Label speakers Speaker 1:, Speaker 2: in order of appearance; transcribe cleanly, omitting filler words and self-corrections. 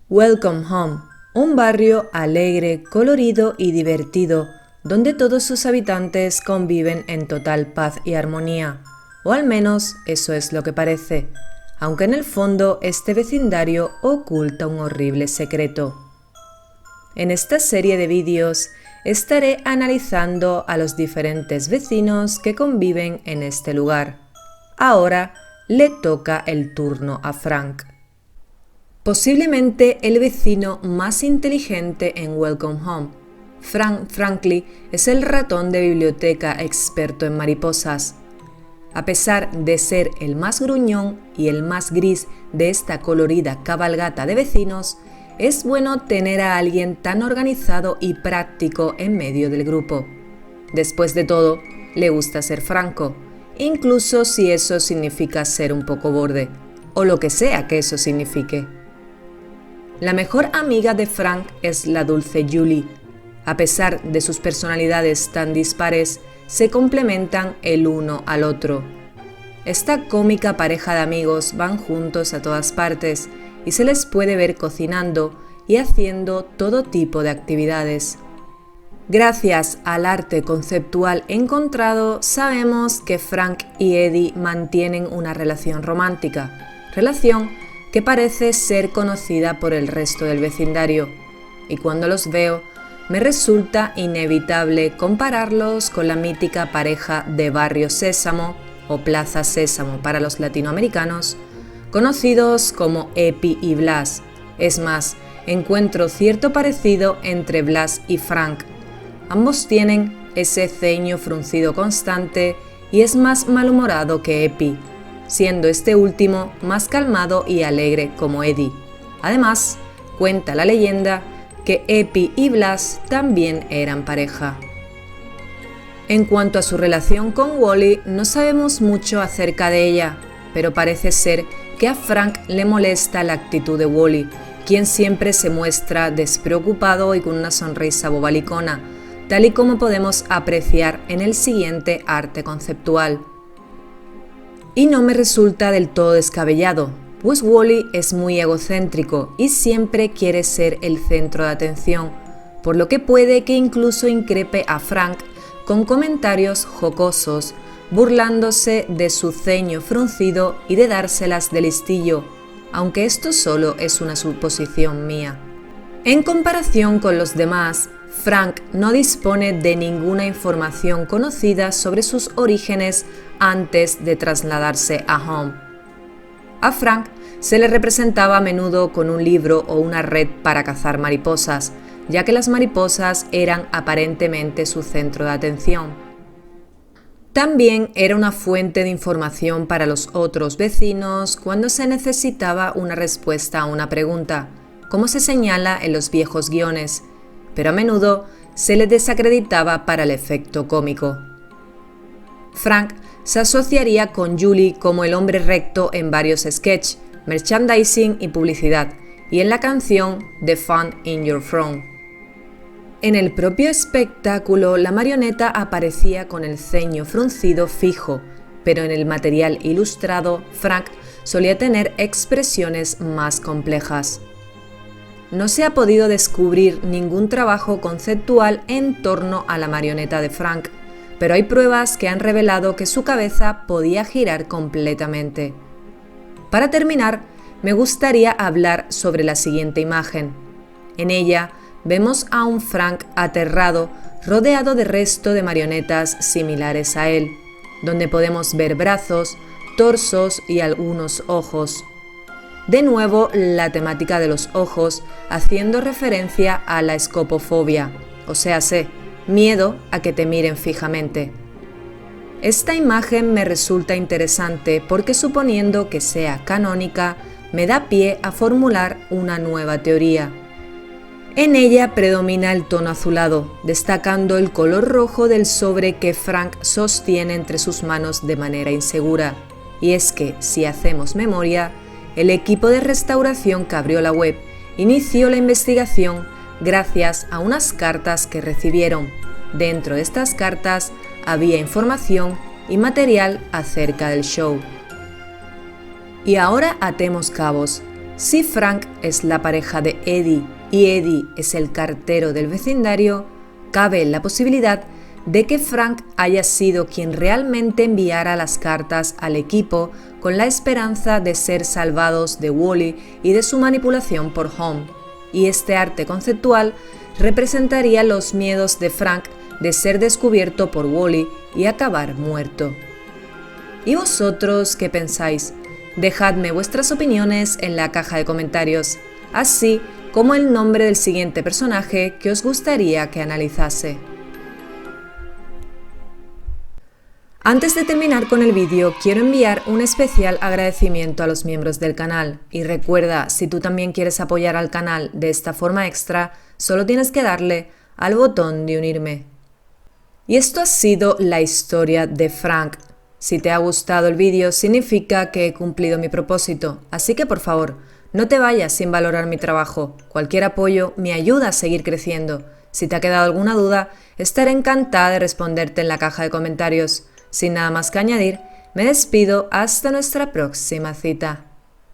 Speaker 1: Welcome Home, un barrio alegre, colorido y divertido, donde todos sus habitantes conviven en total paz y armonía, o al menos eso es lo que parece, aunque en el fondo este vecindario oculta un horrible secreto. En esta serie de vídeos estaré analizando a los diferentes vecinos que conviven en este lugar. Ahora le toca el turno a Frank. Posiblemente el vecino más inteligente en Welcome Home, Frank Frankly es el ratón de biblioteca experto en mariposas. A pesar de ser el más gruñón y el más gris de esta colorida cabalgata de vecinos, es bueno tener a alguien tan organizado y práctico en medio del grupo. Después de todo, le gusta ser franco, incluso si eso significa ser un poco borde, o lo que sea que eso signifique. La mejor amiga de Frank es la dulce Julie. A pesar de sus personalidades tan dispares, se complementan el uno al otro. Esta cómica pareja de amigos van juntos a todas partes y se les puede ver cocinando y haciendo todo tipo de actividades. Gracias al arte conceptual encontrado, sabemos que Frank y Eddie mantienen una relación romántica, relación que parece ser conocida por el resto del vecindario, y cuando los veo, me resulta inevitable compararlos con la mítica pareja de Barrio Sésamo o Plaza Sésamo para los latinoamericanos, conocidos como Epi y Blas. Es más, encuentro cierto parecido entre Blas y Frank. Ambos tienen ese ceño fruncido constante y es más malhumorado que Epi, siendo este último más calmado y alegre como Eddie. Además, cuenta la leyenda que Epi y Blas también eran pareja. En cuanto a su relación con Wally, no sabemos mucho acerca de ella, pero parece ser que a Frank le molesta la actitud de Wally, quien siempre se muestra despreocupado y con una sonrisa bobalicona, tal y como podemos apreciar en el siguiente arte conceptual. Y no me resulta del todo descabellado, pues Wally es muy egocéntrico y siempre quiere ser el centro de atención, por lo que puede que incluso increpe a Frank con comentarios jocosos, burlándose de su ceño fruncido y de dárselas de listillo, aunque esto solo es una suposición mía. En comparación con los demás, Frank no dispone de ninguna información conocida sobre sus orígenes antes de trasladarse a Home. A Frank se le representaba a menudo con un libro o una red para cazar mariposas, ya que las mariposas eran aparentemente su centro de atención. También era una fuente de información para los otros vecinos cuando se necesitaba una respuesta a una pregunta, como se señala en los viejos guiones, pero a menudo se le desacreditaba para el efecto cómico. Frank se asociaría con Julie como el hombre recto en varios sketches, merchandising y publicidad, y en la canción The Fun in Your Frown. En el propio espectáculo, la marioneta aparecía con el ceño fruncido fijo, pero en el material ilustrado, Frank solía tener expresiones más complejas. No se ha podido descubrir ningún trabajo conceptual en torno a la marioneta de Frank, pero hay pruebas que han revelado que su cabeza podía girar completamente. Para terminar, me gustaría hablar sobre la siguiente imagen. En ella vemos a un Frank aterrado, rodeado de resto de marionetas similares a él, donde podemos ver brazos, torsos y algunos ojos. De nuevo, la temática de los ojos, haciendo referencia a la escopofobia, o sea, miedo a que te miren fijamente. Esta imagen me resulta interesante porque, suponiendo que sea canónica, me da pie a formular una nueva teoría. En ella predomina el tono azulado, destacando el color rojo del sobre que Frank sostiene entre sus manos de manera insegura. Y es que, si hacemos memoria, el equipo de restauración que abrió la web inició la investigación gracias a unas cartas que recibieron. Dentro de estas cartas había información y material acerca del show. Y ahora atemos cabos. Si Frank es la pareja de Eddie y Eddie es el cartero del vecindario, cabe la posibilidad de que Frank haya sido quien realmente enviara las cartas al equipo con la esperanza de ser salvados de Wally y de su manipulación por Home, y este arte conceptual representaría los miedos de Frank de ser descubierto por Wally y acabar muerto. ¿Y vosotros qué pensáis? Dejadme vuestras opiniones en la caja de comentarios, así como el nombre del siguiente personaje que os gustaría que analizase. Antes de terminar con el vídeo, quiero enviar un especial agradecimiento a los miembros del canal. Y recuerda, si tú también quieres apoyar al canal de esta forma extra, solo tienes que darle al botón de unirme. Y esto ha sido la historia de Frank. Si te ha gustado el vídeo, significa que he cumplido mi propósito. Así que por favor, no te vayas sin valorar mi trabajo. Cualquier apoyo me ayuda a seguir creciendo. Si te ha quedado alguna duda, estaré encantada de responderte en la caja de comentarios. Sin nada más que añadir, me despido hasta nuestra próxima cita.